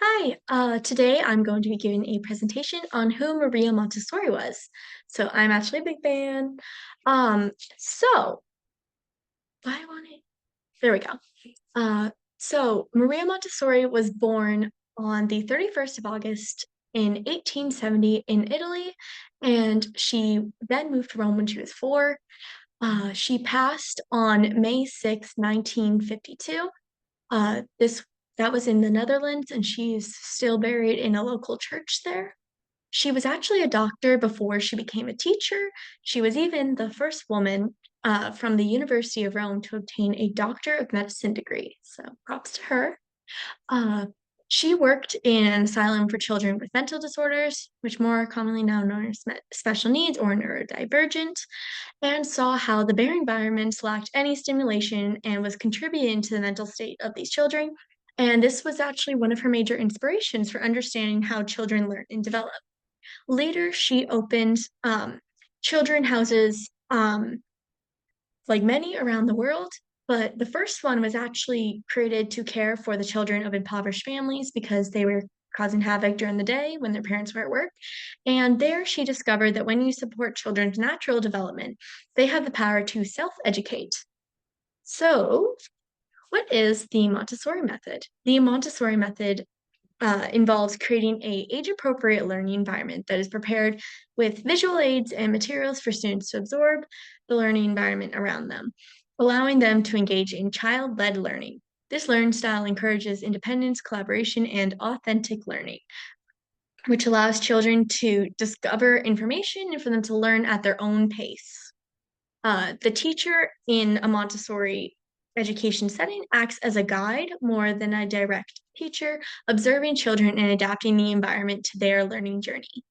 Hi, today I'm going to be giving a presentation on who Maria Montessori was. So I'm actually a big fan. Um, so I want to, there we go. Uh, so Maria Montessori was born on the 31st of August in 1870 in Italy, and she then moved to Rome when she was 4. She passed on May 6, 1952. This that was in the Netherlands, and she's still buried in a local church there. She was actually a doctor before she became a teacher. She was even the first woman from the University of Rome to obtain a Doctor of Medicine degree. So props to her. Uh, she worked in an asylum for children with mental disorders, which more are commonly now known as special needs or neurodivergent, and saw how the bare environments lacked any stimulation and was contributing to the mental state of these children. And this was actually one of her major inspirations for understanding how children learn and develop. Later, she opened children houses, like many around the world, but the first one was actually created to care for the children of impoverished families because they were causing havoc during the day when their parents were at work. And there she discovered that when you support children's natural development, they have the power to self-educate. So, what is the Montessori method? The Montessori method involves creating a age-appropriate learning environment that is prepared with visual aids and materials for students to absorb the learning environment around them, allowing them to engage in child-led learning. This learning style encourages independence, collaboration, and authentic learning, which allows children to discover information and for them to learn at their own pace. The teacher in a Montessori education setting acts as a guide more than a direct teacher, observing children and adapting the environment to their learning journey.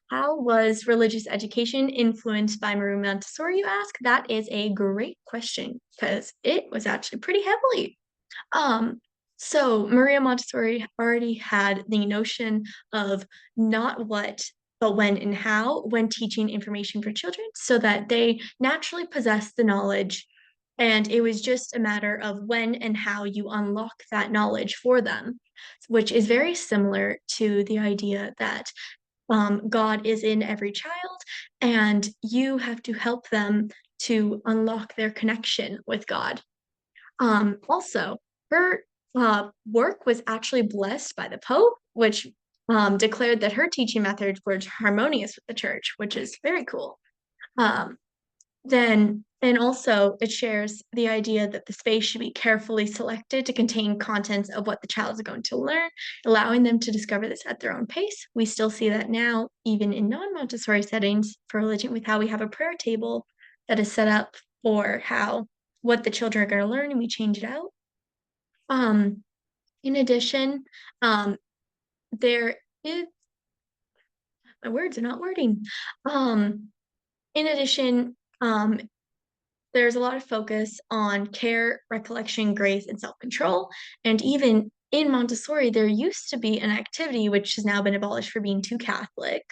How was religious education influenced by Maria Montessori, you ask? That is a great question because it was actually pretty heavily. Um, so Maria Montessori already had the notion of not what, but when and how when teaching information for children so that they naturally possess the knowledge. And it was just a matter of when and how you unlock that knowledge for them, which is very similar to the idea that God is in every child, and you have to help them to unlock their connection with God. Also, her work was actually blessed by the Pope, which declared that her teaching methods were harmonious with the church, which is very cool. Um, and also it shares the idea that the space should be carefully selected to contain contents of what the child is going to learn, allowing them to discover this at their own pace. We still see that now, even in non-Montessori settings for religion, with how we have a prayer table that is set up for how what the children are going to learn, and we change it out. Um, in addition, um, there is my words are not wording. Um, in addition, there's a lot of focus on care, recollection, grace, and self-control. And even in Montessori, there used to be an activity which has now been abolished for being too Catholic,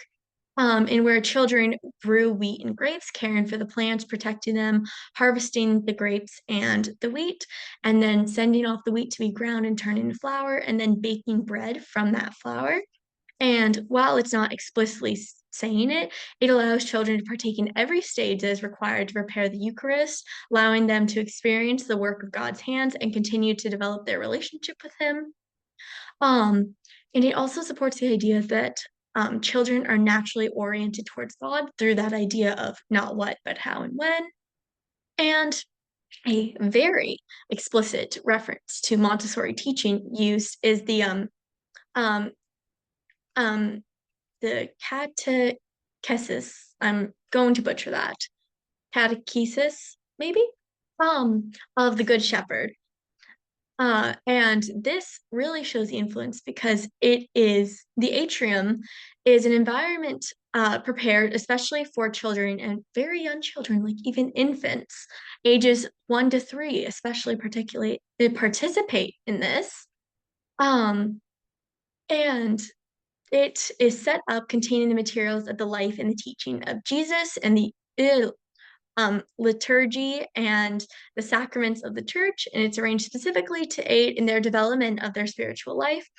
and where children grew wheat and grapes, caring for the plants, protecting them, harvesting the grapes and the wheat, and then sending off the wheat to be ground and turned into flour, and then baking bread from that flour. And while it's not explicitly saying it, it allows children to partake in every stage that is required to prepare the Eucharist, allowing them to experience the work of God's hands and continue to develop their relationship with Him. Um, and it also supports the idea that children are naturally oriented towards God through that idea of not what, but how and when. And a very explicit reference to Montessori teaching used is um, um, the catechesis. I'm going to butcher that. Catechesis, maybe, of the Good Shepherd. And this really shows the influence because the atrium is an environment prepared especially for children and very young children, like even infants, ages 1 to 3, especially particularly they participate in this. Um, and it is set up containing the materials of the life and the teaching of Jesus and the liturgy and the sacraments of the church, and it's arranged specifically to aid in their development of their spiritual life.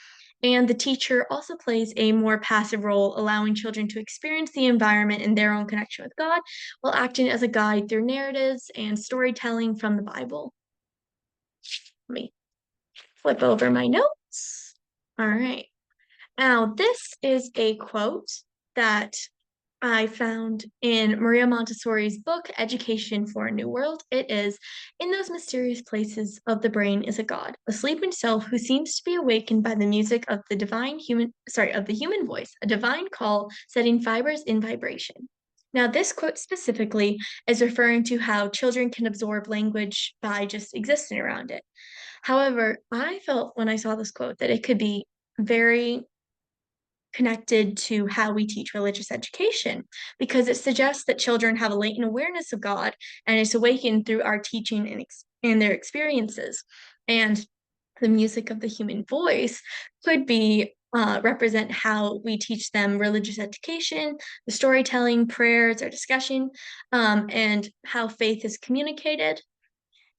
And the teacher also plays a more passive role, allowing children to experience the environment and their own connection with God while acting as a guide through narratives and storytelling from the Bible. Let me flip over my notes. All right. Now, this is a quote that I found in Maria Montessori's book, Education for a New World. It is, "In those mysterious places of the brain is a God, asleep in self, who seems to be awakened by the music of the of the human voice, a divine call setting fibers in vibration." Now, this quote specifically is referring to how children can absorb language by just existing around it. However, I felt when I saw this quote that it could be very connected to how we teach religious education because it suggests that children have a latent awareness of God and it's awakened through our teaching and their experiences. And the music of the human voice could be represent how we teach them religious education, the storytelling, prayers, or discussion, and how faith is communicated.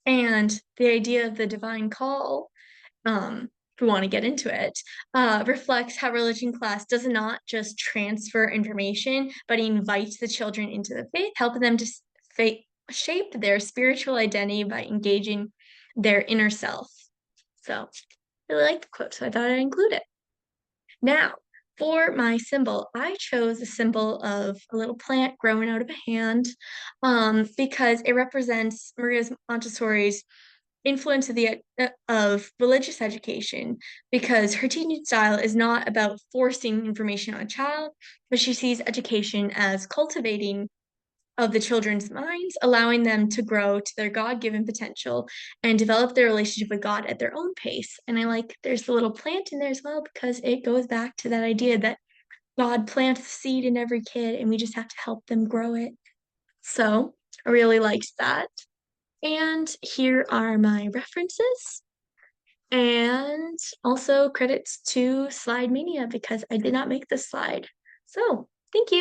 And the idea of the divine call, if we want to get into it, reflects how religion class does not just transfer information, but invites the children into the faith, helping them to shape their spiritual identity by engaging their inner self. So, I really like the quote, so I thought I'd include it. Now, for my symbol, I chose a symbol of a little plant growing out of a hand because it represents Maria Montessori's influence of religious education because her teaching style is not about forcing information on a child, but she sees education as cultivating of the children's minds, allowing them to grow to their God-given potential and develop their relationship with God at their own pace. And I like there's the little plant in there as well because it goes back to that idea that God plants the seed in every kid and we just have to help them grow it. So I really liked that. And here are my references. And also credits to Slide Mania because I did not make this slide. So thank you.